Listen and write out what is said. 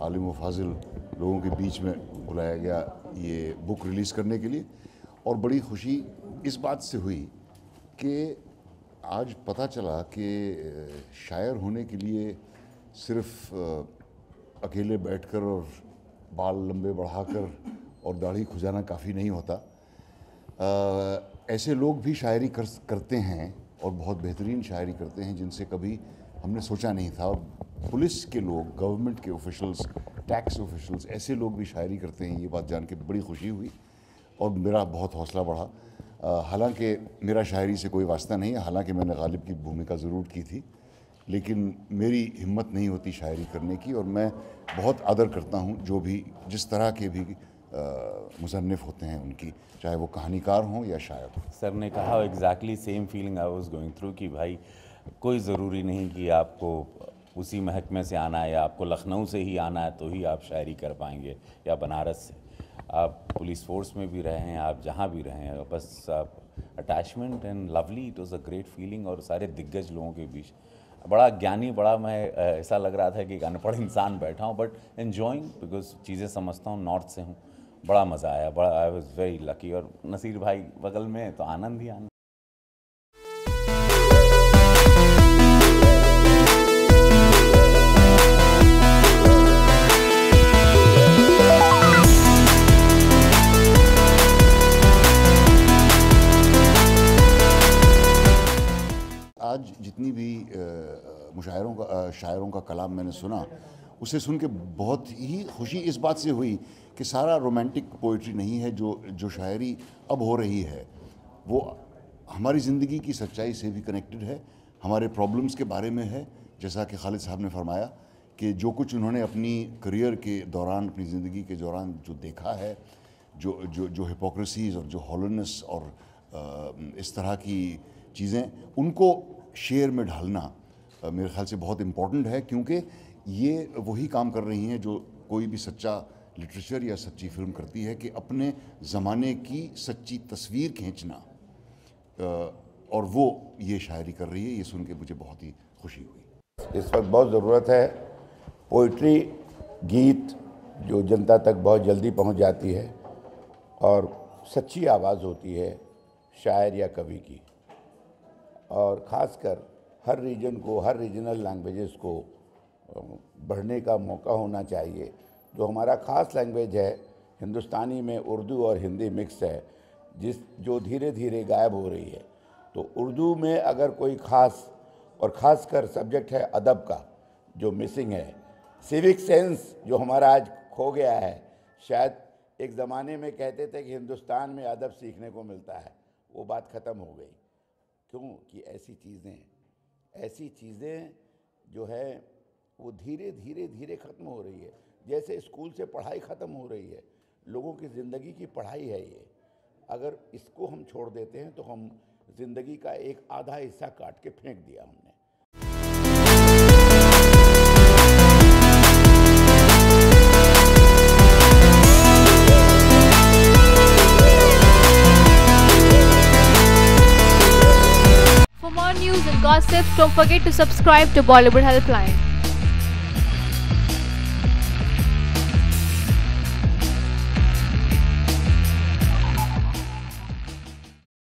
आलिम व फाजिल लोगों के बीच में बुलाया गया ये बुक रिलीज़ करने के लिए। और बड़ी खुशी इस बात से हुई कि आज पता चला कि शायर होने के लिए सिर्फ अकेले बैठकर और बाल लंबे बढ़ाकर और दाढ़ी खुजाना काफ़ी नहीं होता। ऐसे लोग भी शायरी करते हैं और बहुत बेहतरीन शायरी करते हैं जिनसे कभी हमने सोचा नहीं था। और पुलिस के लोग, गवर्नमेंट के ऑफिशल्स, टैक्स ऑफिशल्स, ऐसे लोग भी शायरी करते हैं, ये बात जान के बड़ी खुशी हुई और मेरा बहुत हौसला बढ़ा। हालांकि मेरा शायरी से कोई वास्ता नहीं है, हालांकि मैंने गालिब की भूमिका ज़रूर की थी, लेकिन मेरी हिम्मत नहीं होती शायरी करने की। और मैं बहुत आदर करता हूँ जो भी जिस तरह के भी मुसन्निफ़ होते हैं उनकी, चाहे वो कहानीकार हों या शायर। सर ने कहा exactly same feeling I was going through कि भाई कोई ज़रूरी नहीं कि आपको उसी महकमे से आना है या आपको लखनऊ से ही आना है तो ही आप शायरी कर पाएंगे या बनारस से। आप पुलिस फोर्स में भी रहे हैं, आप जहाँ भी रहे हैं, बस आप attachment and lovely, it was a great feeling. और सारे दिग्गज लोगों के बीच बड़ा ज्ञानी, बड़ा मैं ऐसा लग रहा था कि एक अनपढ़ इंसान बैठा हूँ, बट एन्जॉइंग बिकॉज चीज़ें समझता हूँ, नॉर्थ से हूँ। बड़ा मज़ा आया, बड़ा आई वाज वेरी लकी। और नसीर भाई बगल में तो आनंद ही आनंद। आज जितनी भी शायरों का कलाम मैंने सुना, उसे सुन के बहुत ही खुशी इस बात से हुई कि सारा रोमांटिक पोइट्री नहीं है जो शायरी अब हो रही है, वो हमारी ज़िंदगी की सच्चाई से भी कनेक्टेड है, हमारे प्रॉब्लम्स के बारे में है। जैसा कि खालिद साहब ने फरमाया कि जो कुछ उन्होंने अपनी करियर के दौरान, अपनी ज़िंदगी के दौरान जो देखा है, जो हिपोक्रेसीज़ और जो हॉलोनेस और इस तरह की चीज़ें, उनको शेर में ढालना मेरे ख्याल से बहुत इम्पॉर्टेंट है, क्योंकि ये वही काम कर रही हैं जो कोई भी सच्चा लिटरेचर या सच्ची फिल्म करती है, कि अपने ज़माने की सच्ची तस्वीर खींचना। और वो ये शायरी कर रही है, ये सुन के मुझे बहुत ही खुशी हुई। इस वक्त बहुत ज़रूरत है पोइट्री, गीत जो जनता तक बहुत जल्दी पहुंच जाती है और सच्ची आवाज़ होती है शायर या कवि की। और ख़ासकर हर रीजन को, हर रीजनल लैंग्वेजेस को बढ़ने का मौका होना चाहिए। जो हमारा ख़ास लैंग्वेज है, हिंदुस्तानी में उर्दू और हिंदी मिक्स है, जो धीरे धीरे गायब हो रही है। तो उर्दू में अगर कोई ख़ास और ख़ासकर सब्जेक्ट है अदब का, जो मिसिंग है, सिविक सेंस जो हमारा आज खो गया है। शायद एक ज़माने में कहते थे कि हिंदुस्तान में अदब सीखने को मिलता है, वो बात ख़त्म हो गई। क्यों कि ऐसी चीज़ें जो है वो धीरे धीरे ख़त्म हो रही है। जैसे स्कूल से पढ़ाई ख़त्म हो रही है, लोगों की ज़िंदगी की पढ़ाई है ये। अगर इसको हम छोड़ देते हैं तो हम ज़िंदगी का एक आधा हिस्सा काट के फेंक दिया हमने। For more news and gossip, don't forget to subscribe to Bollywood Helpline.